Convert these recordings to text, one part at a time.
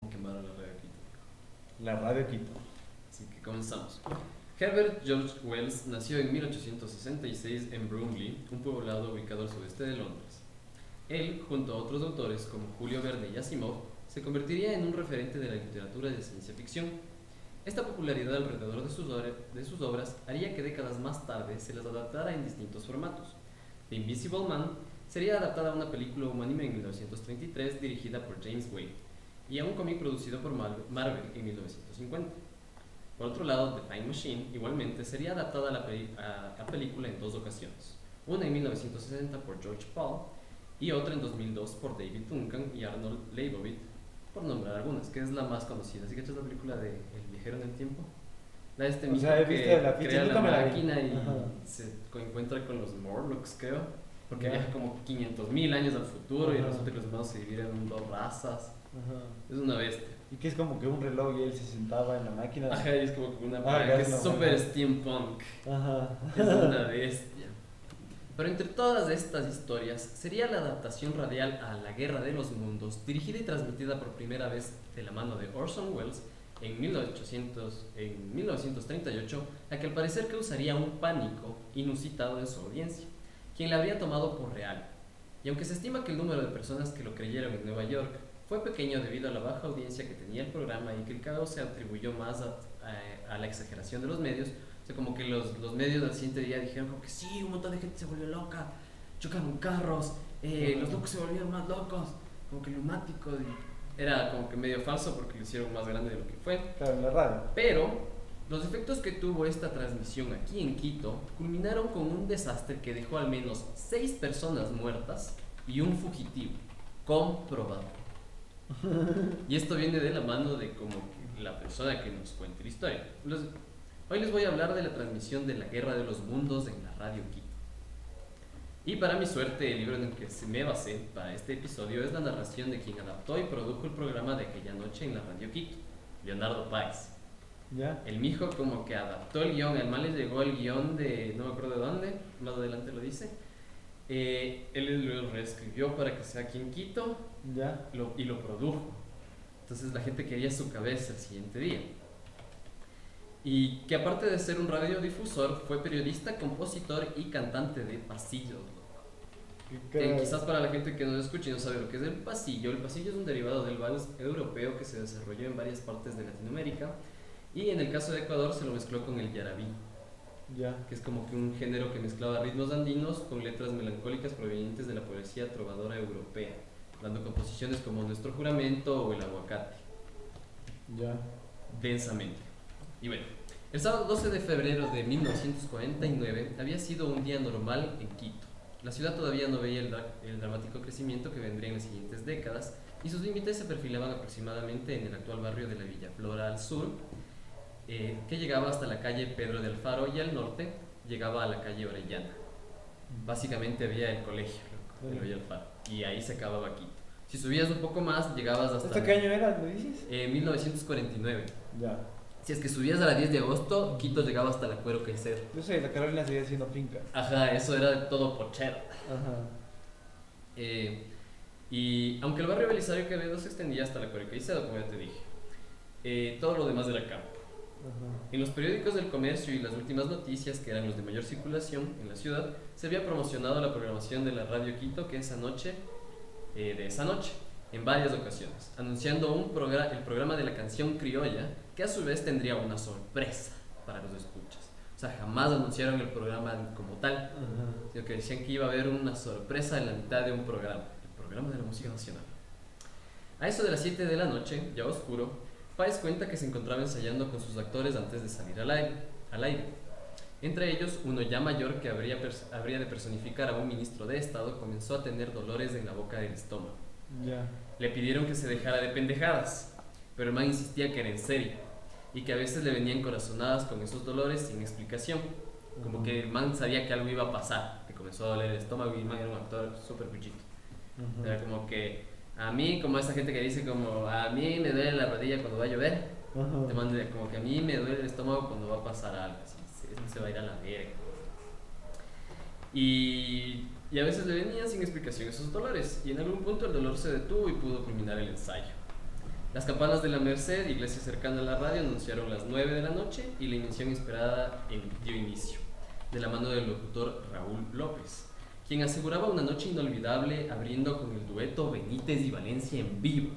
Quemar a la radio Quito. La radio Quito. Así que comenzamos. Herbert George Wells nació en 1866 en Bromley, un poblado ubicado al sudeste de Londres. Él, junto a otros autores como Julio Verne y Asimov, se convertiría en un referente de la literatura de ciencia ficción. Esta popularidad alrededor de sus obras haría que décadas más tarde se las adaptara en distintos formatos. The Invisible Man sería adaptada a una película homónima en 1933 dirigida por James Whale y a un cómic producido por Marvel en 1950. Por otro lado, The Time Machine igualmente sería adaptada a película en dos ocasiones, una en 1960 por George Pal y otra en 2002 por David Duncan y Arnold Leibovitz, por nombrar algunas, que es la más conocida. ¿Sí que esta es la película de El viajero en el tiempo? La de este O mismo sea, he visto que la ficha, crea la nunca me la vi. máquina y Ajá. se encuentra con los Morlocks, creo, porque Ya. viaja como 500.000 años al futuro y Ajá. resulta que los humanos se dividen en dos razas. Ajá. Es una bestia. Y que es como que un reloj y él se sentaba en la máquina. Ajá, y es como que una Ah, que es es una súper buena. steampunk. Ajá. Es una bestia. Pero entre todas estas historias, sería la adaptación radial a La Guerra de los Mundos, dirigida y transmitida por primera vez de la mano de Orson Welles en 1938, la que al parecer causaría un pánico inusitado en su audiencia, quien la habría tomado por real. Y aunque se estima que el número de personas que lo creyeron en Nueva York fue pequeño debido a la baja audiencia que tenía el programa y que el caos se atribuyó más a la exageración de los medios, o sea, como que los medios al siguiente día dijeron como que sí, un montón de gente se volvió loca, chocaron carros, los locos se volvieron más locos, como que lunáticos, y era como que medio falso porque lo hicieron más grande de lo que fue. Claro, en la radio. Pero los efectos que tuvo esta transmisión aquí en Quito culminaron con un desastre que dejó al menos 6 personas muertas y un fugitivo, comprobado. Y esto viene de la mano de como que la persona que nos cuenta la historia. Hoy les voy a hablar de la transmisión de la Guerra de los Mundos en la radio Quito. Y para mi suerte, el libro en el que me basé para este episodio es la narración de quien adaptó y produjo el programa de aquella noche en la radio Quito, Leonardo Páez. ¿Ya? El mijo como que adaptó el guión, el mal le llegó el guión de no me acuerdo de dónde, más adelante lo dice. Él lo reescribió para que sea aquí en Quito ¿Ya? y lo produjo. Entonces la gente quería su cabeza el siguiente día. Y que aparte de ser un radiodifusor, fue periodista, compositor y cantante de pasillos. Quizás para la gente que nos escucha y no sabe lo que es el pasillo es un derivado del vals europeo que se desarrolló en varias partes de Latinoamérica y en el caso de Ecuador se lo mezcló con el yarabí, ¿Ya? que es como que un género que mezclaba ritmos andinos con letras melancólicas provenientes de la poesía trovadora europea, dando composiciones como Nuestro Juramento o El Aguacate, ¿Ya? densamente. Y bueno, el sábado 12 de febrero de 1949 había sido un día normal en Quito. La ciudad todavía no veía el dramático crecimiento que vendría en las siguientes décadas y sus límites se perfilaban aproximadamente en el actual barrio de la Villa Flora al sur, que llegaba hasta la calle Pedro de Alfaro y al norte llegaba a la calle Orellana. Básicamente había el colegio de Villa Alfaro y ahí se acababa Quito. Si subías un poco más llegabas hasta... ¿Esto qué año era, me dices? 1949. Ya. Si es que subías a la 10 de agosto, Quito llegaba hasta la Cuero Caicedo. Yo sé, la Carolina seguía siendo finca. Ajá, eso era todo pochero. Ajá. Y aunque el barrio Belisario Quevedo se extendía hasta la Cuero Caicedo, como ya te dije, todo lo demás era campo. Ajá. En los periódicos del comercio y las últimas noticias, que eran los de mayor circulación en la ciudad, se había promocionado la programación de la radio Quito de esa noche, en varias ocasiones, anunciando el programa de la canción criolla, que a su vez tendría una sorpresa para los escuchas. O sea, jamás anunciaron el programa como tal, Ajá. sino que decían que iba a haber una sorpresa en la mitad de un programa, el programa de la música nacional. A eso de las 7 de la noche, ya oscuro, Páez cuenta que se encontraba ensayando con sus actores antes de salir al aire. Entre ellos, uno ya mayor que habría de personificar a un ministro de Estado comenzó a tener dolores en la boca del estómago. Ya. Le pidieron que se dejara de pendejadas, pero el man insistía que era en serio y que a veces le venían corazonadas con esos dolores sin explicación. Como que el man sabía que algo iba a pasar, que comenzó a doler el estómago y el man era un actor súper buchito. Ajá. Era como que a mí, como esa gente que dice como a mí me duele la rodilla cuando va a llover, Ajá. te manda como que a mí me duele el estómago cuando va a pasar algo, así, se va a ir a la verga. Y a veces le venían sin explicación esos dolores, y en algún punto el dolor se detuvo y pudo culminar el ensayo. Las campanas de la Merced, iglesia cercana a la radio, anunciaron las 9 de la noche y la emisión esperada dio inicio, de la mano del locutor Raúl López, quien aseguraba una noche inolvidable abriendo con el dueto Benítez y Valencia en vivo.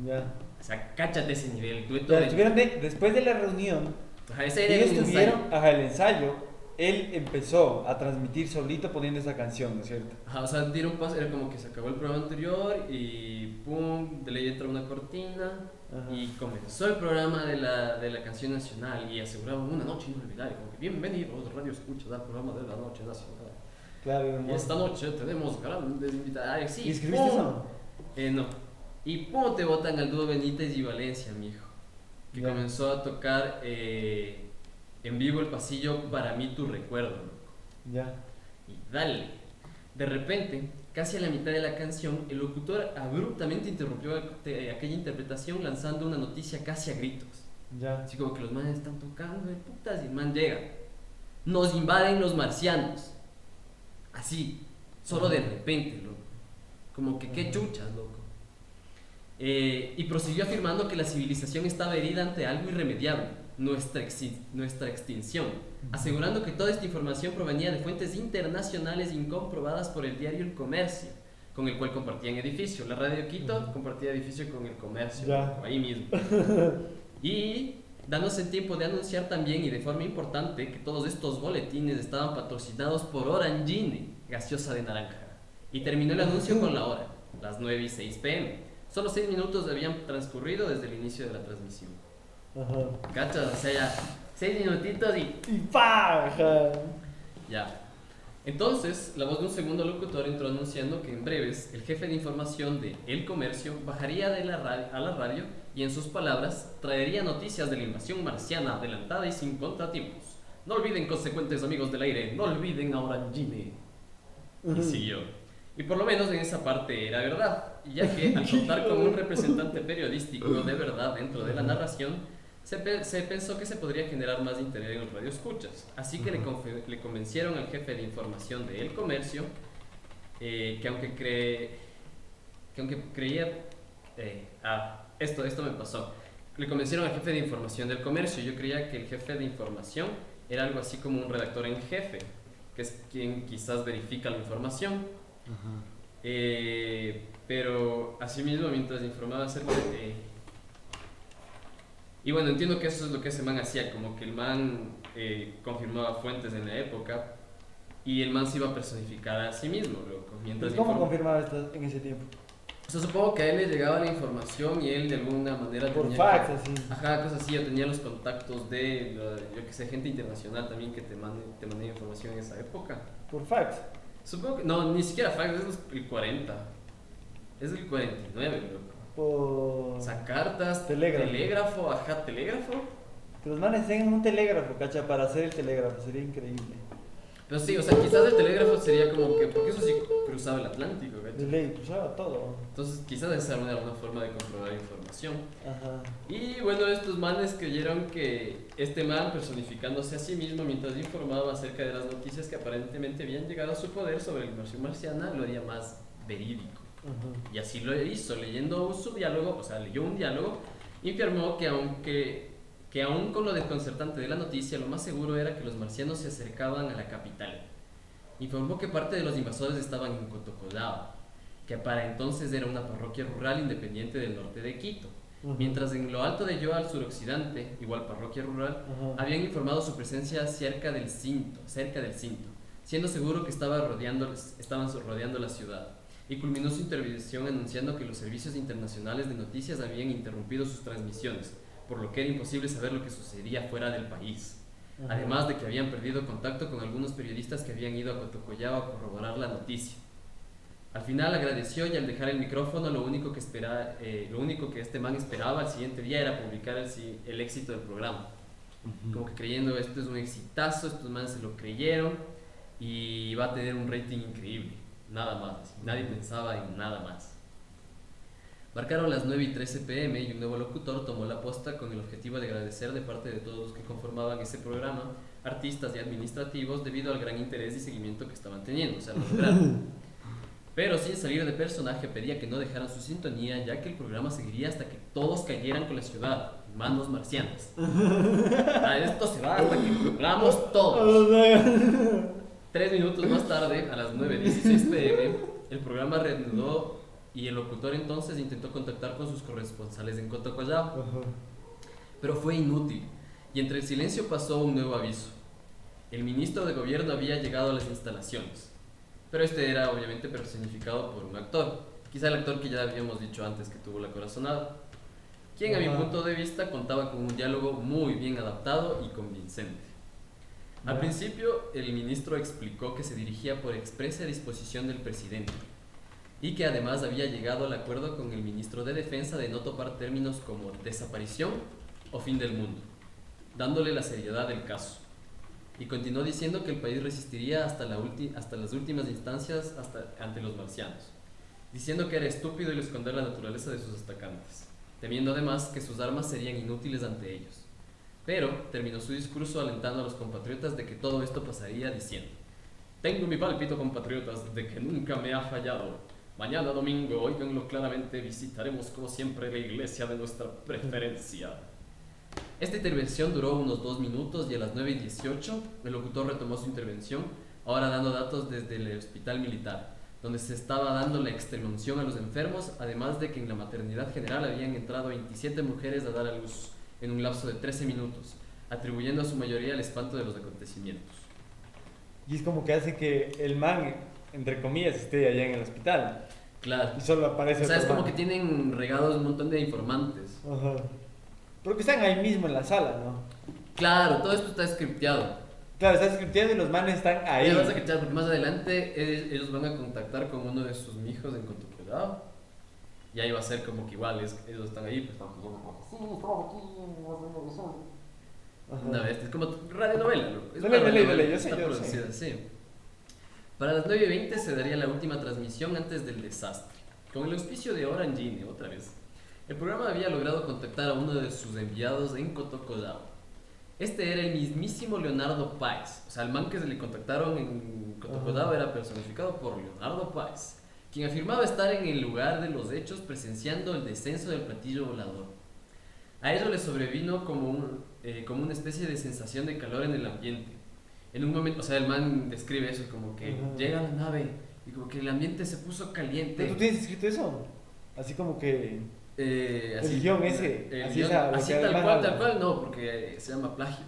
Ya. O sea, cáchate ese nivel, el dueto Ya, después de la reunión, Ajá, ese era ellos el tuvieron, ensayo. ajá, el ensayo, él empezó a transmitir solito poniendo esa canción, ¿no es cierto? Ajá, o sea, dieron paso, era como que se acabó el programa anterior y pum, de ley entra una cortina. Ajá. Y comenzó el programa de la canción nacional y aseguraban una noche inolvidable, como que bienvenidos Radio Escucha al programa de la noche nacional. Claro, Y hermoso. esta noche tenemos grandes invitados. Ay, sí, ¿Y escribiste ¡pum! eso? No. Y pum, te botan al dúo Benítez y Valencia, mijo. Que Ya. comenzó a tocar en vivo el pasillo Para mí tu recuerdo, loco. Ya. Y dale. De repente, casi a la mitad de la canción, el locutor abruptamente interrumpió aquella interpretación lanzando una noticia casi a gritos. Ya. Así como que los manes están tocando de putas y el man llega. Nos invaden los marcianos. Así, solo de repente, loco. Como que qué chuchas, loco. Y prosiguió afirmando que la civilización estaba herida ante algo irremediable, nuestra extinción, asegurando que toda esta información provenía de fuentes internacionales incomprobadas por el diario El Comercio, con el cual compartían edificio. La Radio Quito compartía edificio con El Comercio, Ya. ahí mismo. Y dándose el tiempo de anunciar también y de forma importante que todos estos boletines estaban patrocinados por Orangine, gaseosa de naranja. Y terminó el anuncio con la hora, las 9:06 p.m. Solo 6 minutos habían transcurrido desde el inicio de la transmisión. Ajá. ¿Cachas? O sea, ya 6 minutitos y Y paja. ya. Entonces, la voz de un segundo locutor entró anunciando que en breves el jefe de información de El Comercio bajaría de a la radio y, en sus palabras, traería noticias de la invasión marciana adelantada y sin contratiempos. No olviden, consecuentes amigos del aire, no olviden a Orangine. Y siguió. Y por lo menos en esa parte era verdad, ya que al contar con un representante periodístico de verdad dentro de la narración, se pensó que se podría generar más interés en los radioescuchas. Así que le convencieron al jefe de información de El Comercio que aunque creía... esto me pasó. Le convencieron al jefe de información del Comercio. Yo creía que el jefe de información era algo así como un redactor en jefe, que es quien quizás verifica la información. Pero asimismo, mientras informaba acerca de... Y bueno, entiendo que eso es lo que ese man hacía, como que el man confirmaba fuentes en la época y el man se iba a personificar a sí mismo, loco. Mientras ¿Cómo confirmaba esto en ese tiempo? O sea, supongo que a él le llegaba la información y él de alguna manera Por tenía fax, que- así. Ajá, cosas así, yo tenía los contactos de, yo que sé, gente internacional también que te mandé información en esa época. Por fax. Supongo que, no, ni siquiera fax, es el 40. Es el 49, loco. Por. O sea, cartas, Telégrafo. ajá, telégrafo. Que los manes tengan un telégrafo, cacha, para hacer el telégrafo, sería increíble. Pero sí, o sea, quizás el telégrafo sería como que, porque eso sí cruzaba el Atlántico, De ¿cachai? ley, usaba todo. Entonces quizás esa era una forma de comprobar información. Ajá. Y bueno, estos manes creyeron que este man, personificándose a sí mismo mientras informaba acerca de las noticias que aparentemente habían llegado a su poder sobre la invasión marciana, lo haría más verídico. Ajá. Y así lo hizo, leyendo su diálogo, o sea, leyó un diálogo y afirmó que aún con lo desconcertante de la noticia, lo más seguro era que los marcianos se acercaban a la capital. Informó que parte de los invasores estaban en Cotocolao, que para entonces era una parroquia rural independiente del norte de Quito. Ajá. Mientras en lo alto de Yoa, al suroccidente, igual parroquia rural, Ajá. habían informado su presencia cerca del Cinto, siendo seguro que estaban rodeando la ciudad. Y culminó su intervención anunciando que los servicios internacionales de noticias habían interrumpido sus transmisiones, por lo que era imposible saber lo que sucedía fuera del país. Ajá. Además de que habían perdido contacto con algunos periodistas que habían ido a Cotocollao a corroborar la noticia. Al final agradeció y al dejar el micrófono lo único que este man esperaba al siguiente día era publicar el éxito del programa. Como que creyendo esto es un exitazo, estos manes se lo creyeron y va a tener un rating increíble. Nada más, nadie pensaba en nada más. Marcaron las 9:13 p.m. y un nuevo locutor tomó la posta con el objetivo de agradecer de parte de todos los que conformaban ese programa, artistas y administrativos, debido al gran interés y seguimiento que estaban teniendo. O sea, lo lograron. Pero sin salir de personaje pedía que no dejaran su sintonía, ya que el programa seguiría hasta que todos cayeran con la ciudad en manos marcianas. Esto se va hasta que cumplamos todos. 3 minutos más tarde, a las 9:16 pm, el programa reanudó y el locutor entonces intentó contactar con sus corresponsales en Cotocollao, pero fue inútil y entre el silencio pasó un nuevo aviso. El ministro de gobierno había llegado a las instalaciones, pero este era obviamente personificado por un actor, quizá el actor que ya habíamos dicho antes que tuvo la corazonada, quien a mi punto de vista contaba con un diálogo muy bien adaptado y convincente. Al principio, el ministro explicó que se dirigía por expresa disposición del presidente y que además había llegado al acuerdo con el ministro de Defensa de no topar términos como desaparición o fin del mundo, dándole la seriedad del caso. Y continuó diciendo que el país resistiría hasta las últimas instancias ante los marcianos, diciendo que era estúpido el esconder la naturaleza de sus atacantes, temiendo además que sus armas serían inútiles ante ellos. Pero terminó su discurso alentando a los compatriotas de que todo esto pasaría diciendo: tengo mi pálpito, compatriotas, de que nunca me ha fallado. Mañana domingo, óiganlo claramente, visitaremos como siempre la iglesia de nuestra preferencia. Esta intervención duró unos 2 minutos y a las 9:18 el locutor retomó su intervención, ahora dando datos desde el hospital militar, donde se estaba dando la extremunción a los enfermos, además de que en la maternidad general habían entrado 27 mujeres a dar a luz en un lapso de 13 minutos, atribuyendo a su mayoría el espanto de los acontecimientos. Y es como que hace que el man, entre comillas, esté allá en el hospital. Claro. Y solo aparece. O sea, es como que tienen regados un montón de informantes. Ajá. Porque están ahí mismo en la sala, ¿no? Claro, todo esto está scripteado. Claro, está scripteado y los manes están ahí. Vas a cachar, porque más adelante ellos van a contactar con uno de sus mijos en Cotocollao. Y ahí va a ser como que igual, ellos están ahí, pues están como, sí, estamos aquí en una vez, es como radionovela, loco. Es una radionovela, yo está producida, sí. Para las 9:20 se daría la última transmisión antes del desastre. Con el auspicio de Orangine, otra vez, el programa había logrado contactar a uno de sus enviados en Cotocollao. Este era el mismísimo Leonardo Páez. O sea, el man que se le contactaron en Cotocollao era personificado por Leonardo Páez, quien afirmaba estar en el lugar de los hechos presenciando el descenso del platillo volador. A ello le sobrevino como una especie de sensación de calor en el ambiente. En un momento, o sea, el man describe eso como que llega la nave y como que el ambiente se puso caliente. ¿Pero tú tienes escrito eso? Así como que... así, el guión ese. Así tal cual no, porque se llama plagio.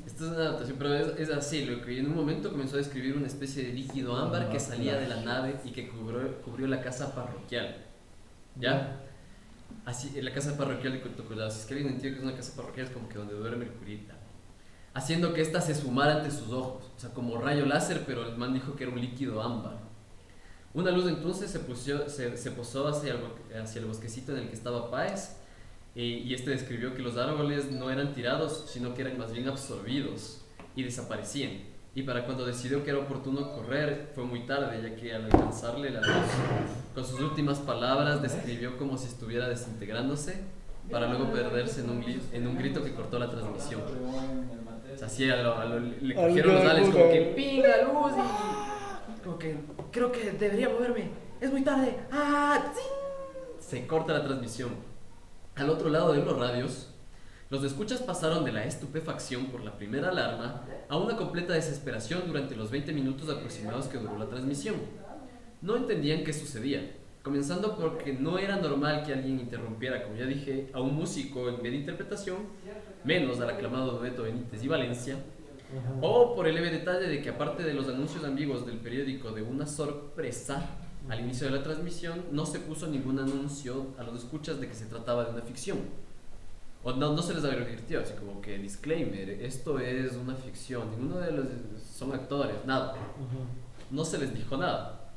Esto es una adaptación, pero es así, lo que en un momento comenzó a describir una especie de líquido ámbar que salía de la nave y que cubrió la casa parroquial. ¿Ya? Así, en la casa parroquial de Cotocollao, si es que alguien entiende que es una casa parroquial, es como que donde duerme el curita. Haciendo que ésta se esfumara ante sus ojos, o sea, como rayo láser, pero el man dijo que era un líquido ámbar. Una luz entonces se posó hacia el bosquecito en el que estaba Páez, y este describió que los árboles no eran tirados, sino que eran más bien absorbidos y desaparecían. Y para cuando decidió que era oportuno correr, fue muy tarde, ya que al alcanzarle la luz, con sus últimas palabras describió como si estuviera desintegrándose, para luego perderse en un grito que cortó la transmisión. O sea, así le cogieron los ales como que ¡pinga luz! Y como que creo que debería moverme, es muy tarde. ¡Ah! ¡Zing! Se corta la transmisión. Al otro lado de los radios, los escuchas pasaron de la estupefacción por la primera alarma a una completa desesperación durante los 20 minutos aproximados que duró la transmisión. No entendían qué sucedía, comenzando porque no era normal que alguien interrumpiera, como ya dije, a un músico en media interpretación, menos al aclamado dueto Benítez y Valencia, o por el leve detalle de que aparte de los anuncios ambiguos del periódico de una sorpresa al inicio de la transmisión, no se puso ningún anuncio a los escuchas de que se trataba de una ficción. O no se les advirtió, así como que disclaimer, esto es una ficción, ninguno de los son actores, nada. No se les dijo nada.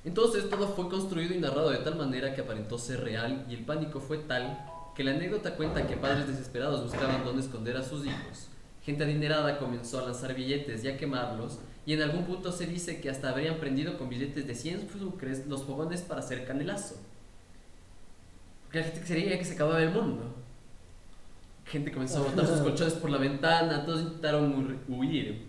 Entonces todo fue construido y narrado de tal manera que aparentó ser real, y el pánico fue tal que la anécdota cuenta que padres desesperados buscaban dónde esconder a sus hijos. Gente adinerada comenzó a lanzar billetes y a quemarlos, y en algún punto se dice que hasta habrían prendido con billetes de 100 sucres los fogones para hacer canelazo. Porque la gente creía que se acababa el mundo. Gente comenzó a botar sus colchones por la ventana, todos intentaron huir.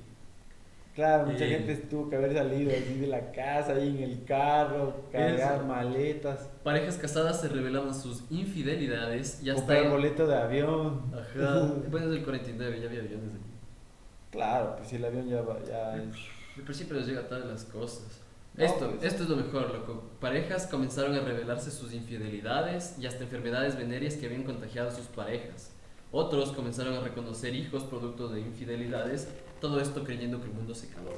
Claro, mucha Eh, gente tuvo que haber salido así de la casa, ahí en el carro, cargar Eso. maletas, Parejas casadas se revelaban sus infidelidades y hasta comprar boleto de avión. Ajá. Bueno, es del 49, ya había aviones aquí. Claro, pues si el avión ya es... Pero siempre les llega tarde las cosas. No, Esto, pues. esto es lo mejor, loco. Parejas comenzaron a revelarse sus infidelidades y hasta enfermedades venéreas que habían contagiado a sus parejas. Otros comenzaron a reconocer hijos producto de infidelidades, todo esto creyendo que el mundo se acabó.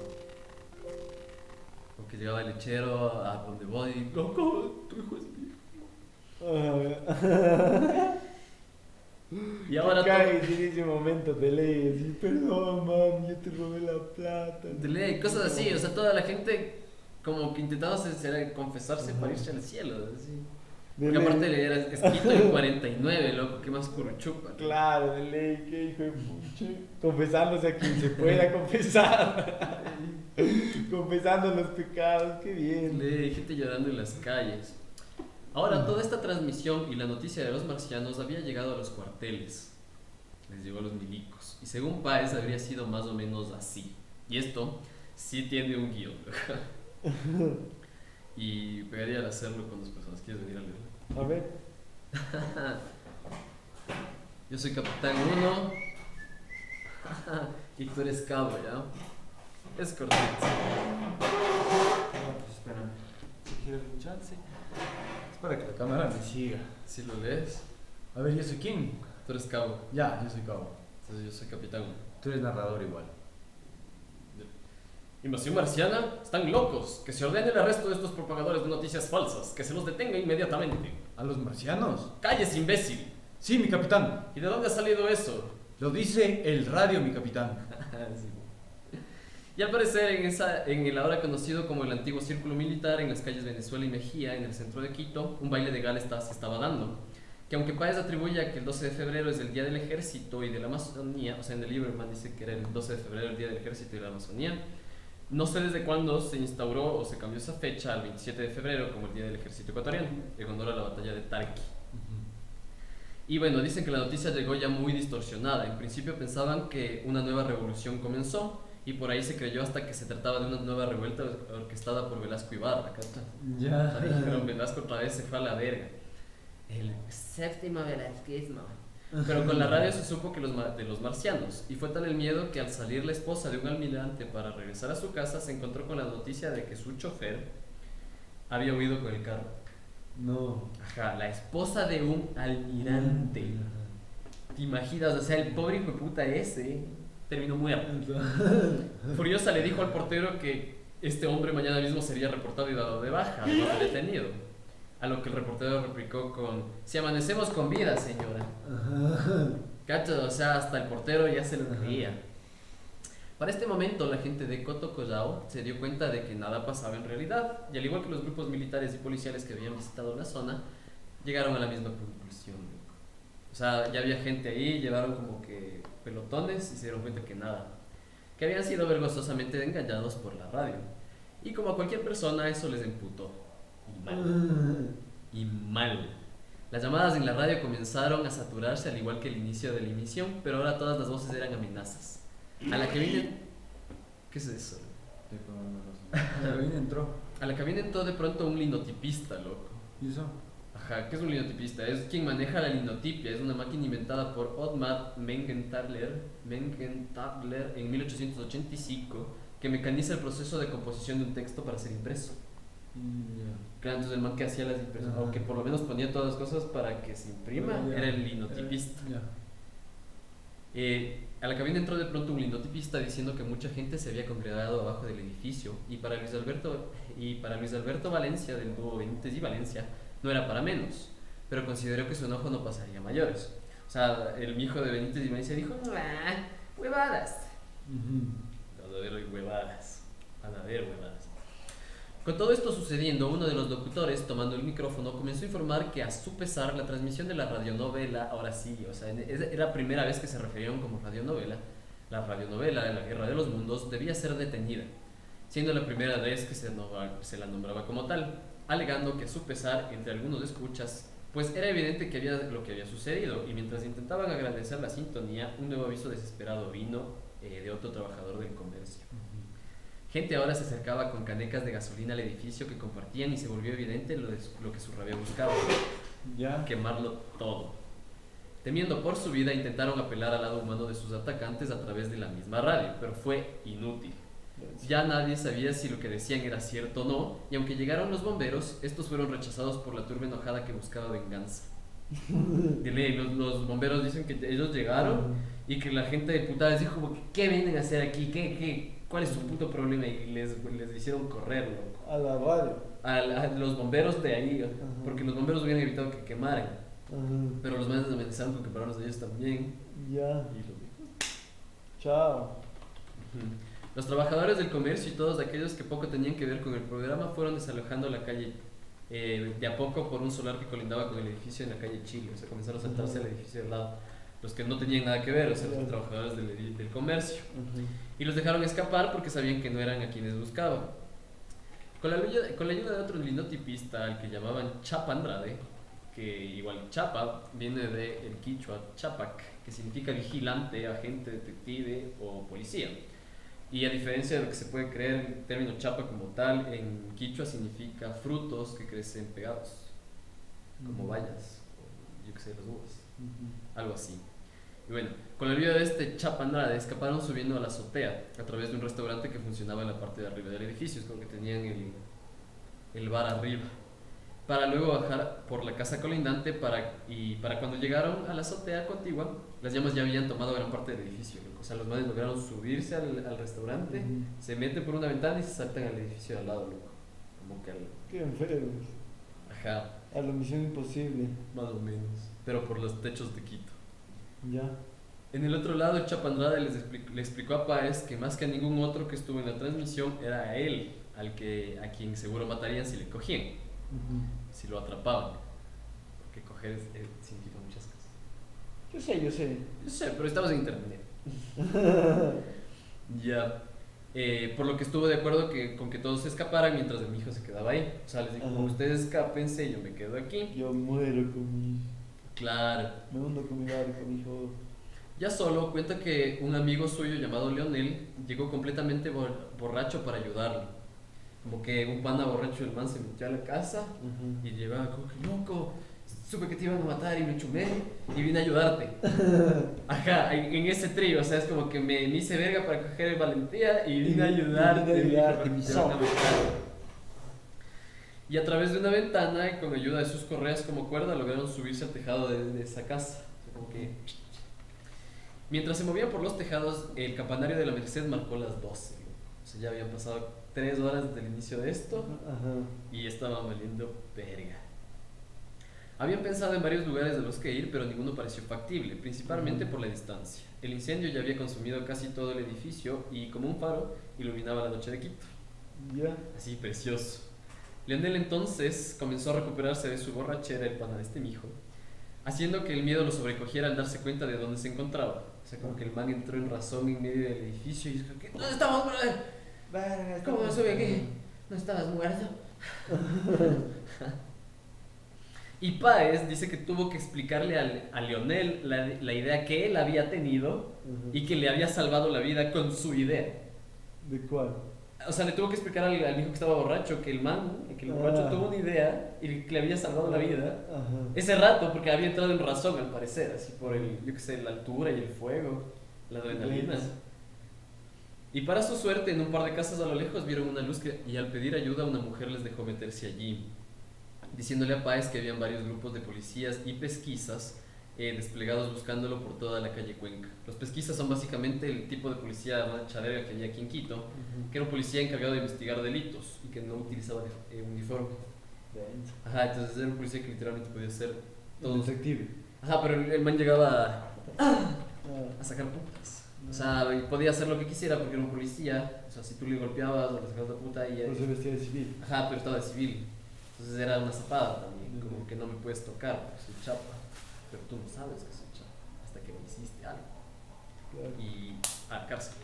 Porque llegaba el lechero a donde voy, loco, tu hijo es mío. Y ahora caes en ese momento de ley, así, perdón, mami, yo te robé la plata. de ley, cosas así, o sea, toda la gente como que intentaba confesarse para irse al cielo, así. De Porque ley. aparte le era escrito en 49, loco, qué más curuchupa. Claro, de ley, qué hijo de pucha. Confesándose a quien se pueda confesar. Confesando los pecados, qué bien. Ley, gente llorando en las calles. Ahora, toda esta transmisión y la noticia de los marcianos había llegado a los cuarteles. Les llegó a los milicos. Y según Páez habría sido más o menos así. Y esto sí tiene un guión. Y pegaría al hacerlo con dos personas. ¿Quieres venir a leerlo? A ver. Yo soy capitán 1 y tú eres cabo, ¿ya? Es cortito. Pues espera. Si quieres un chance. Es para que la cámara me siga. Si lo lees, A ver, ¿yo soy quién? tú eres cabo. Ya, yo soy cabo. Entonces yo soy capitán 1. Tú eres narrador igual. Invasión marciana, están locos. Que se ordene el arresto de estos propagadores de noticias falsas. Que se los detenga inmediatamente. ¿A los marcianos? ¡Calles, imbécil! Sí, mi capitán. ¿Y de dónde ha salido eso? Lo dice el radio, mi capitán. Sí. Y al parecer en el ahora conocido como el antiguo círculo militar en las calles Venezuela y Mejía, en el centro de Quito, un baile de gala se estaba dando. Que aunque Páez atribuye a que el 12 de febrero es el Día del Ejército y de la Amazonía, o sea, en el libro man dice que era el 12 de febrero el Día del Ejército y de la Amazonía, no sé desde cuándo se instauró o se cambió esa fecha al 27 de febrero como el Día del Ejército Ecuatoriano, en honor a la batalla de Tarqui. Y bueno, dicen que la noticia llegó ya muy distorsionada. En principio pensaban que una nueva revolución comenzó y por ahí se creyó hasta que se trataba de una nueva revuelta orquestada por Velasco Ibarra. ¿Cachai? Ya. Dijeron, Velasco otra vez se fue a la verga. El séptimo velasquismo. Pero con la radio se supo que de los marcianos. Y fue tal el miedo que al salir la esposa de un almirante para regresar a su casa se encontró con la noticia de que su chofer había huido con el carro. No. Ajá, la esposa de un almirante. ¿Te imaginas? O sea, el pobre hijo de puta ese terminó muerto. Furiosa le dijo al portero que este hombre mañana mismo sería reportado y dado de baja, no detenido. A lo que el reportero replicó con: si amanecemos con vida, señora. ¿Cachas? O sea, hasta el portero ya se lo creía. Para este momento, la gente de Coto Collao se dio cuenta de que nada pasaba en realidad, y al igual que los grupos militares y policiales que habían visitado la zona, llegaron a la misma conclusión. O sea, ya había gente ahí, llevaron como que pelotones y se dieron cuenta que nada, que habían sido vergonzosamente engañados por la radio. Y como a cualquier persona, eso les emputó. Y mal. Y mal. Las llamadas en la radio comenzaron a saturarse al igual que el inicio de la emisión, pero ahora todas las voces eran amenazas. A la cabina... ¿Qué es eso? A la cabina entró. A la cabina entró de pronto un linotipista, loco. ¿Y eso? Ajá, ¿qué es un linotipista? Es quien maneja la linotipia. Es una máquina inventada por Ottmar Mengenthaler en 1885 que mecaniza el proceso de composición de un texto para ser impreso. Claro, entonces el man que hacía las impresiones, o que por lo menos ponía todas las cosas para que se imprima, era el linotipista. A la cabina entró de pronto un linotipista diciendo que mucha gente se había congregado abajo del edificio y para Luis Alberto Valencia del dúo Benítez y Valencia no era para menos, pero consideró que su enojo no pasaría a mayores. O sea, el hijo de Benítez y Valencia dijo: huevadas. Van a ver huevadas. Van a ver huevadas. Con todo esto sucediendo, uno de los locutores, tomando el micrófono, comenzó a informar que a su pesar la transmisión de la radionovela, ahora sí, o sea, era la primera vez que se referían como radionovela, la radionovela de la Guerra de los Mundos debía ser detenida, siendo la primera vez que se la nombraba como tal, alegando que a su pesar, entre algunos escuchas, pues era evidente que había lo que había sucedido, y mientras intentaban agradecer la sintonía, un nuevo aviso desesperado vino de otro trabajador del comercio. Gente ahora se acercaba con canecas de gasolina al edificio que compartían y se volvió evidente lo que su rabia buscaba, Ya. quemarlo todo. Temiendo por su vida, intentaron apelar al lado humano de sus atacantes a través de la misma radio, pero fue inútil. Ya nadie sabía si lo que decían era cierto o no, y aunque llegaron los bomberos, estos fueron rechazados por la turba enojada que buscaba venganza. Los bomberos dicen que ellos llegaron y que la gente de puta les dijo como que, ¿qué vienen a hacer aquí? ¿Cuál es su puto problema? Y les hicieron correr, loco. A la radio. A los bomberos de ahí, porque los bomberos hubieran evitado que quemaran. Pero los manes amenazaron con quemarlos a ellos también. Ya. Y lo Chao. Los trabajadores del comercio y todos aquellos que poco tenían que ver con el programa fueron desalojando la calle de a poco por un solar que colindaba con el edificio en la calle Chile. O sea, comenzaron a saltarse al edificio de al lado. Los que no tenían nada que ver, o sea, los trabajadores del comercio. Y los dejaron escapar porque sabían que no eran a quienes buscaban. Con la ayuda de otro linotipista al que llamaban Chapa Andrade, que igual Chapa viene del quichua Chapac, que significa vigilante, agente, detective o policía. Y a diferencia de lo que se puede creer, el término chapa como tal en quichua significa frutos que crecen pegados, como bayas, o yo que sé, las uvas, algo así. Y bueno, con la ayuda de este Chapa Andrade escaparon subiendo a la azotea a través de un restaurante que funcionaba en la parte de arriba del edificio, es como que tenían el bar arriba, para luego bajar por la casa colindante y para cuando llegaron a la azotea contigua, las llamas ya habían tomado gran parte del edificio, loco. O sea, los manes lograron subirse al restaurante, se meten por una ventana y se saltan al edificio de al lado, loco. Como que Qué enfermos. Ajá. A la misión imposible. Más o menos. Pero por los techos de Quito. Ya. En el otro lado, el Chapa Andrade le explicó a Páez que más que a ningún otro que estuvo en la transmisión era a él, a quien seguro matarían si le cogían, si lo atrapaban. Porque coger significa muchas cosas. Yo sé. Yo sé, pero estamos en internet. Ya. Por lo que estuvo de acuerdo con que todos se escaparan mientras mi hijo se quedaba ahí. O sea, les dijo, ustedes escápense y yo me quedo aquí. Yo muero con mi... Claro. Me hundo con mi barco, mi hijo. Ya solo cuenta que un amigo suyo llamado Leonel llegó completamente borracho para ayudarlo. Como que un pana borracho del man se metió a la casa y llevaba como que, loco, supe que te iban a matar y me chumé y vine a ayudarte. Ajá, en ese trío, o sea, es como que me hice verga para coger valentía y vine a ayudarte. Mi Y a través de una ventana y con ayuda de sus correas como cuerda lograron subirse al tejado de esa casa. O sea, como que... Mientras se movían por los tejados, el campanario de la Merced marcó las 12. O sea, ya habían pasado 3 horas desde el inicio de esto y estaban valiendo verga. Habían pensado en varios lugares de los que ir, pero ninguno pareció factible, principalmente por la distancia. El incendio ya había consumido casi todo el edificio y, como un faro, iluminaba la noche de Quito. Ya. Así, precioso. Leonel entonces comenzó a recuperarse de su borrachera, el pana de este mijo, haciendo que el miedo lo sobrecogiera al darse cuenta de dónde se encontraba. O sea, como que el man entró en razón en medio del edificio y dijo, ¿dónde estamos, brother? ¿Cómo me sube aquí? ¿No estabas muerto? Y Páez dice que tuvo que explicarle a Leonel la idea que él había tenido y que le había salvado la vida con su idea. ¿De cuál? O sea, le tuvo que explicar al hijo que estaba borracho que el borracho tuvo una idea y que le había salvado la vida ese rato porque había entrado en razón al parecer, así por yo que sé, la altura y el fuego, la adrenalina. Y para su suerte, en un par de casas a lo lejos vieron una luz y al pedir ayuda una mujer les dejó meterse allí, diciéndole a Páez que habían varios grupos de policías y pesquisas desplegados buscándolo por toda la calle Cuenca. Los pesquisas son básicamente el tipo de policía chavera que había aquí en Quito, que era un policía encargado de investigar delitos y que no utilizaba uniforme. Ajá, entonces era un policía que literalmente podía ser todo. Un detective. Ajá, pero el man llegaba a sacar putas. O sea, podía hacer lo que quisiera porque era un policía. O sea, si tú le golpeabas o le sacabas la puta y... Pero se vestía de civil. Ajá, pero estaba de civil. Entonces era una zapada también, como que no me puedes tocar porque soy chapa. Pero tú no sabes que soy chapa hasta que me hiciste algo. Claro. Y a la cárcel.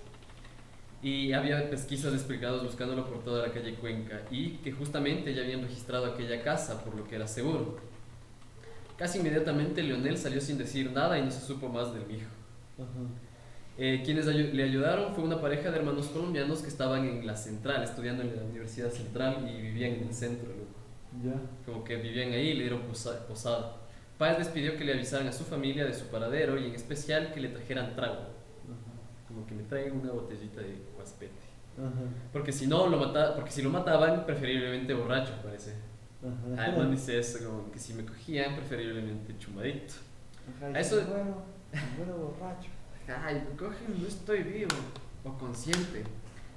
Y había pesquisas desplegados buscándolo por toda la calle Cuenca y que justamente ya habían registrado aquella casa, por lo que era seguro. Casi inmediatamente Leonel salió sin decir nada y no se supo más del mijo. Quienes le ayudaron fue una pareja de hermanos colombianos que estaban en la Central, estudiando en la Universidad Central y vivían en el centro, loco. Ya. Como que vivían ahí y le dieron posada. Páez les pidió que le avisaran a su familia de su paradero y en especial que le trajeran trago. Ajá. Como que me traigan una botellita de guaspete. Ajá. Porque si no porque si lo mataban, preferiblemente borracho, parece. Ajá. El man dice eso, como que si me cogían, preferiblemente chumadito. Ajá, A eso- bueno borracho. Ay, cogen, no estoy vivo o consciente.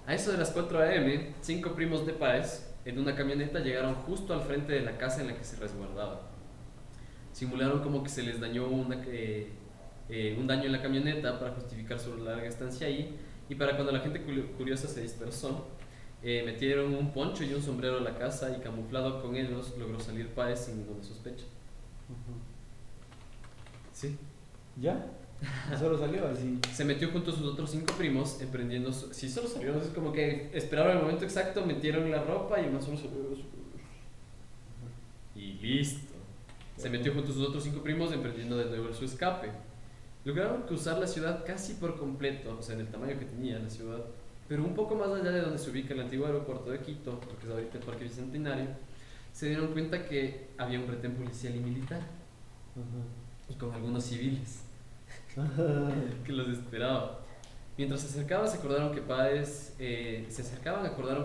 A eso de las 4 a.m., 5 primos de Páez en una camioneta llegaron justo al frente de la casa en la que se resguardaba. Simularon como que se les dañó un daño en la camioneta para justificar su larga estancia ahí, y para cuando la gente curiosa se dispersó, metieron un poncho y un sombrero a la casa y camuflado con ellos logró salir Páez sin ninguna sospecha. Sí. ¿Ya? Solo salió así. Se metió junto a sus otros 5 primos, emprendiendo su... Sí, solo salió, es como que esperaron el momento exacto, metieron la ropa y más solo salió... Y listo. Se metió junto a sus otros 5 primos, emprendiendo de nuevo su escape. Lograron cruzar la ciudad casi por completo, o sea, en el tamaño que tenía la ciudad, pero un poco más allá de donde se ubica el antiguo aeropuerto de Quito, porque es ahorita el Parque Bicentenario, se dieron cuenta que había un retén policial y militar, y con algunos civiles que los esperaba. Mientras se acercaban, acordaron que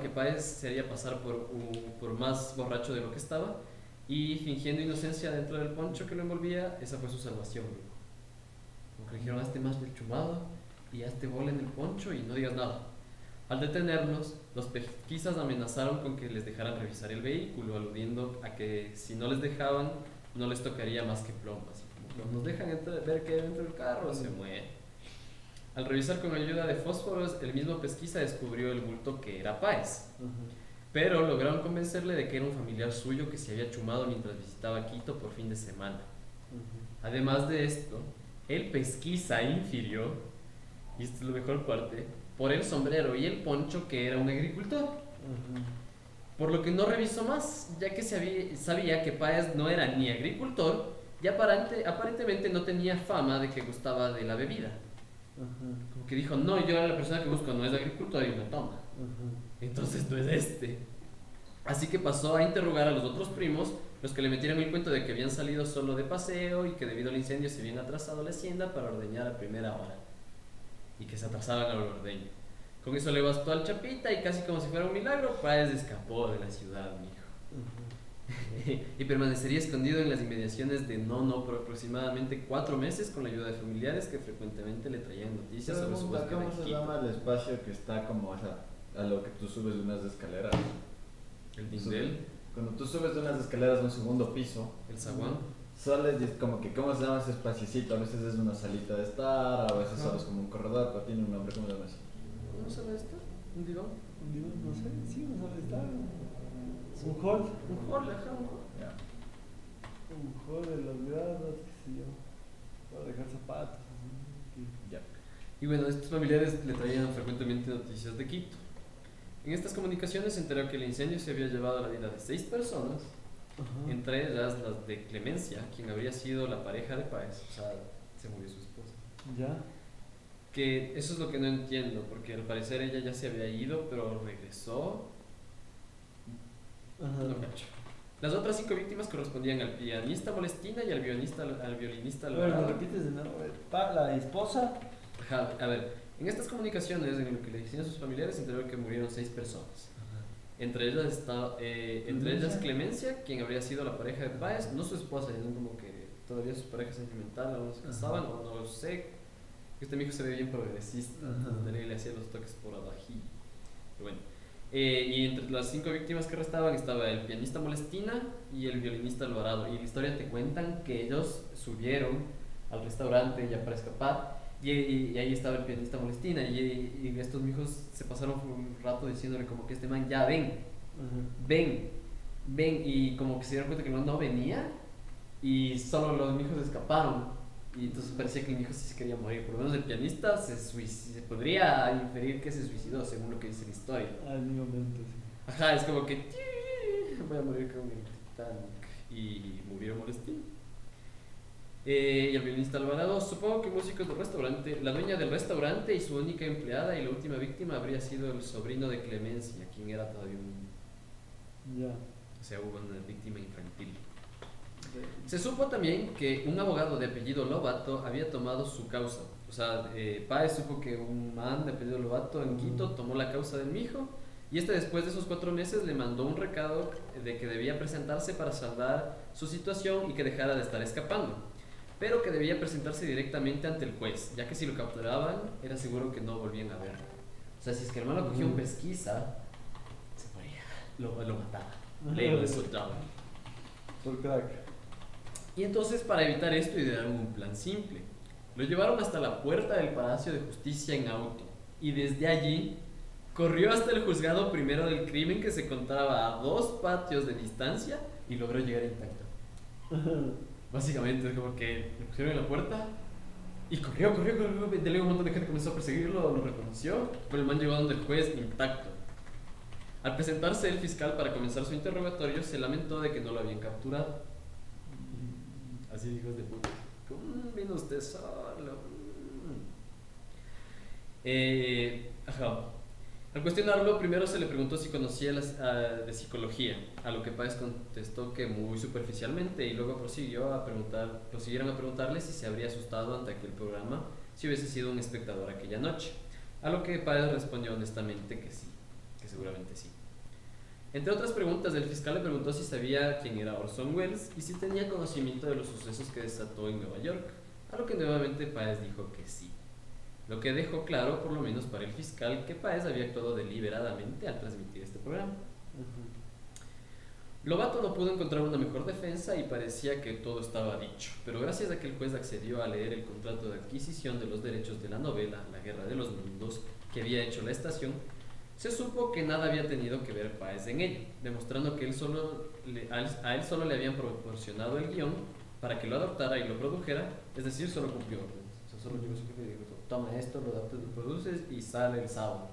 Páez se haría pasar por más borracho de lo que estaba, y fingiendo inocencia dentro del poncho que lo envolvía, esa fue su salvación. Como que le dijeron, hazte más del chumado y hazte bola en el poncho y no digas nada. Al detenerlos, los pesquisas amenazaron con que les dejaran revisar el vehículo, aludiendo a que si no les dejaban, no les tocaría más que plomo. Así como, nos dejan ver que hay dentro del carro, se muere. Al revisar con ayuda de fósforos, el mismo pesquisa descubrió el bulto que era Páez. Pero lograron convencerle de que era un familiar suyo que se había chumado mientras visitaba Quito por fin de semana. Además de esto, el pesquisa infirió, y esta es la mejor parte, por el sombrero y el poncho que era un agricultor. Por lo que no revisó más, ya que sabía que Páez no era ni agricultor y aparentemente no tenía fama de que gustaba de la bebida. Como que dijo, no, yo la persona que busco no es agricultor y no toma. Entonces no es este. Así que pasó a interrogar a los otros primos, los que le metieron el cuento de que habían salido solo de paseo y que debido al incendio se habían atrasado a la hacienda para ordeñar a primera hora. Y que se atrasaban al ordeño. Con eso le bastó al Chapita y casi como si fuera un milagro, Páez escapó de la ciudad, mijo. Y permanecería escondido en las inmediaciones de Nono por aproximadamente 4 meses con la ayuda de familiares que frecuentemente le traían noticias sobre su búsqueda ¿Cómo en se Quito. llama el espacio que está como a lo que tú subes de unas escaleras? El Dindel, Cuando tú subes de unas escaleras a un segundo piso, el Zaguán. sales y es como que, ¿cómo se llama ese espaciecito? A veces es una salita de estar, a veces solo es como un corredor, pero tiene un nombre, ¿cómo se llama así? ¿Cómo se llama esto? ¿Un diván? No sé, sí, no sabe estar. Un hall. Un hall, ajá, un hall. Ya. Un hall de las gradas, qué sé yo. Para dejar zapatos. Así. Ya. Y bueno, estos familiares le traían frecuentemente noticias de Quito. En estas comunicaciones se enteró que el incendio se había llevado la vida de 6 personas, entre ellas las de Clemencia, quien habría sido la pareja de Páez, o sea, se murió su esposa. Ya. Que eso es lo que no entiendo, porque al parecer ella ya se había ido, pero regresó. No cacho. Las otras 5 víctimas correspondían al pianista Molestina y al violinista Bueno, ¿lo Alvarado. repites de nuevo? La esposa. Ajá, a ver, en estas comunicaciones, en lo que le decían a sus familiares, se enteró que murieron 6 personas. Entre ellas Clemencia, quien habría sido la pareja de Páez, no su esposa, sino como que todavía su pareja sentimental, aún no se casaban, o no lo sé. Este mijo se ve bien progresista, entonces le hacía los toques por abají. Pero bueno. Y entre las 5 víctimas que restaban estaba el pianista Molestina y el violinista Alvarado. Y la historia te cuentan que ellos subieron al restaurante ya para escapar. Y ahí estaba el pianista Molestina. Y estos mijos se pasaron por un rato diciéndole como que este man ya ven. Y como que se dieron cuenta que no venía. Y solo los mijos escaparon. Y entonces parecía que el mijo sí se quería morir. Por lo menos el pianista se podría inferir que se suicidó, según lo que dice la historia. Al mismo momento, sí. Ajá, es como que voy a morir con el Titanic. Y murió Molestín. Y el violinista Alvarado, supongo que músicos del restaurante, la dueña del restaurante y su única empleada y la última víctima habría sido el sobrino de Clemencia, quien era todavía Ya. o sea, hubo una víctima infantil. Se supo también que un abogado de apellido Lobato había tomado su causa. O sea, Páez supo que un man de apellido Lobato en Quito tomó la causa de mi hijo y después de esos 4 meses le mandó un recado de que debía presentarse para saldar su situación y que dejara de estar escapando, pero que debía presentarse directamente ante el juez, ya que si lo capturaban era seguro que no volvían a verlo. O sea, si es que el hermano cogía un pesquisa, se moría, lo mataba, le soltaba. Por crack. Y entonces, para evitar esto, idearon un plan simple. Lo llevaron hasta la puerta del Palacio de Justicia en auto y desde allí corrió hasta el juzgado primero del crimen, que se encontraba a 2 patios de distancia, y logró llegar intacto. Básicamente es como que le pusieron en la puerta y corrió. De luego un montón de gente comenzó a perseguirlo, lo reconoció, pero el man llegó donde el juez intacto. Al presentarse el fiscal para comenzar su interrogatorio, se lamentó de que no lo habían capturado. Así dijo de puta. Vino usted solo. Ajá. Al cuestionarlo, primero se le preguntó si conocía de psicología, a lo que Páez contestó que muy superficialmente, y luego prosiguieron a preguntarle si se habría asustado ante aquel programa si hubiese sido un espectador aquella noche, a lo que Páez respondió honestamente que sí, que seguramente sí. Entre otras preguntas, el fiscal le preguntó si sabía quién era Orson Welles y si tenía conocimiento de los sucesos que desató en Nueva York, a lo que nuevamente Páez dijo que sí. Lo que dejó claro, por lo menos para el fiscal, que Páez había actuado deliberadamente al transmitir este programa. Lobato no pudo encontrar una mejor defensa y parecía que todo estaba dicho, pero gracias a que el juez accedió a leer el contrato de adquisición de los derechos de la novela La Guerra de los Mundos que había hecho la estación, se supo que nada había tenido que ver Páez en ello, demostrando que a él solo le habían proporcionado el guión para que lo adoptara y lo produjera, es decir, solo cumplió órdenes. O sea, solo llegó su jefe y dijo, toma esto, lo adaptas, lo produces y sale el sábado.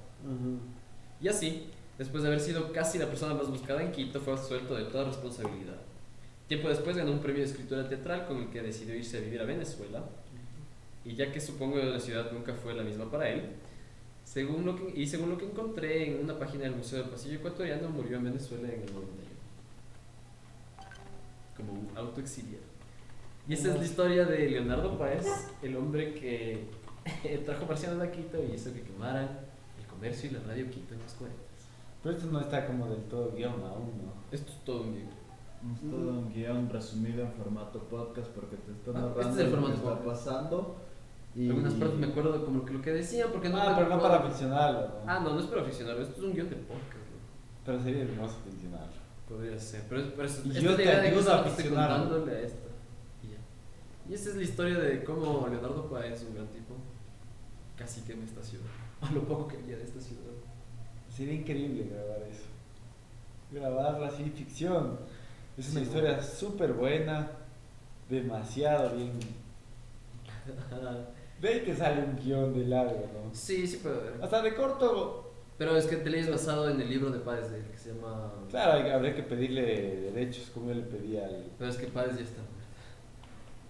Y así, después de haber sido casi la persona más buscada en Quito, fue absuelto de toda responsabilidad. Tiempo después ganó un premio de escritura teatral con el que decidió irse a vivir a Venezuela, y ya que supongo que la ciudad nunca fue la misma para él, según lo que encontré en una página del Museo del Pasillo Ecuatoriano, murió en Venezuela en el 91, como un autoexiliado. Y esa es la historia de Leonardo Páez, el hombre que trajo marcianos a Quito y hizo que quemaran el comercio y la radio Quito en los 40. Pero esto no está como del todo guión aún, ¿no? Esto es todo un guión. Es todo un guión resumido en formato podcast porque te está narrando este es el lo formato que está podcast. pasando. Y Algunas partes me acuerdo como lo que decían, porque no. Pero no para ficcionarlo, ¿no? No es para ficcionarlo, esto es un guión de podcast, ¿no? Pero sería hermoso ficcionarlo. Podría ser, pero Y esta yo es la te idea de que ayudo a solo estoy ficcionarlo. contándole a esta. Y ya. Y esa es la historia de cómo Leonardo Páez es un gran tipo. Casi quema esta ciudad. A lo poco que había de esta ciudad. Sería increíble grabar eso. Grabarla así, ficción. Es una Sí, historia súper buena, demasiado bien. De ahí te sale un guión de largo, ¿no? Sí, sí puede haber. Hasta de corto, Pero es que te lees basado en el libro de Páez de él, que se llama. claro, habría que pedirle derechos como yo le pedía al... Pero es que Páez ya está.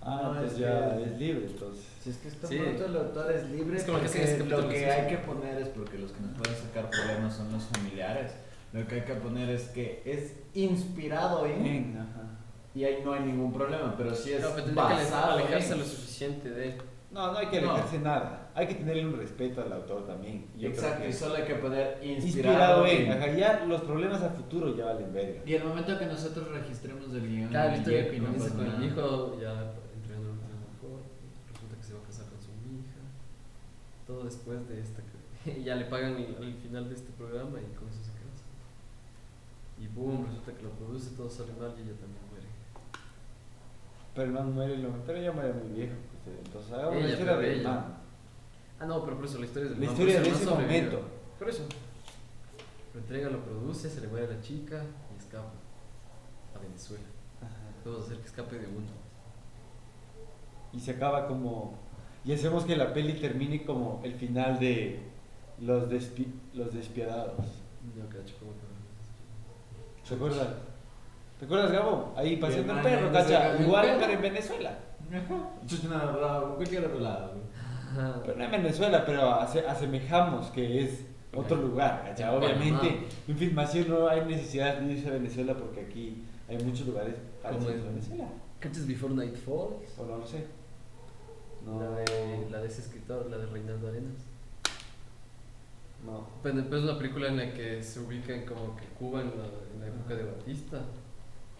No, pues es ya que- es libre, entonces. si es que está Sí. pronto el autor es libre, Es como que porque hacen ese lo capítulo, que sí, hay sí. que poner es porque los que nos pueden sacar problemas son los familiares. Lo que hay que poner es que es inspirado en Bien, ajá. y ahí no hay ningún problema, pero si es No, pero tendría que basado alejarse en lo suficiente de él. No hay que alejarse nada. Hay que tenerle un respeto al autor también. Yo Exacto, creo y que solo hay que poner inspirado en. Ajá, ya los problemas a futuro ya valen verga. Y el momento que nosotros registremos el guión Claro, en el estoy Yepi, no comienza pasa con el nada. hijo, ya entregando el último corte, resulta que se va a casar con su hija. Todo después de esta. Y ya le pagan al final de este programa y con eso se casa. Y boom, resulta que lo produce, todo sale mal y ella también muere. Pero el man muere, pero ella muere muy viejo. Pues, entonces hagamos Ella, la historia pero del ella. man. No, pero por eso la historia es del La man, historia por de eso el ese man sobrevivió. momento. Por eso. Lo entrega, lo produce, se le muere la chica y escapa a Venezuela. Ajá. Podemos hacer que escape de uno. Y se acaba como... Y hacemos que la peli termine como el final de los despiadados. Yo cacho cómo ¿Se acuerdan? ¿Te acuerdas, Gabo? Ahí paseando el man, perro, no cacha. sé, Igual, el perro. pero en Venezuela. Cualquier otro lado. Ajá. Pero no en Venezuela, pero asemejamos que es otro lugar. ¿Cachai? Panamá. Obviamente, en filmación no hay necesidad de irse a Venezuela porque aquí hay muchos lugares parecidos a Venezuela. ¿Cachas Before Night Falls? O no lo sé. No, La de ese escritor, la de Reinaldo Arenas. no. Pero después es una película en la que se ubica en como que Cuba en la época de Batista.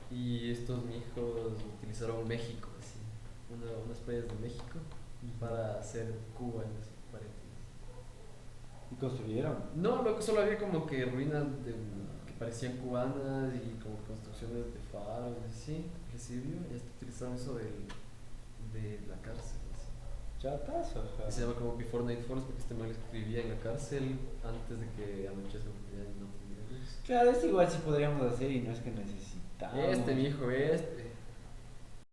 Y estos mijos utilizaron México, así, unas playas de México, para hacer Cuba en esos 40. ¿Y construyeron? No, solo había como que ruinas que parecían cubanas y como construcciones de faros, así, residuo, y hasta utilizaron eso de la cárcel. Así. Chatazo. Y se llama como Before Night Falls porque este mal escribía en la cárcel antes de que anochezca porque ya no tenía luz. Claro, es igual si podríamos hacer y no es que necesitamos. Este, mi hijo, este.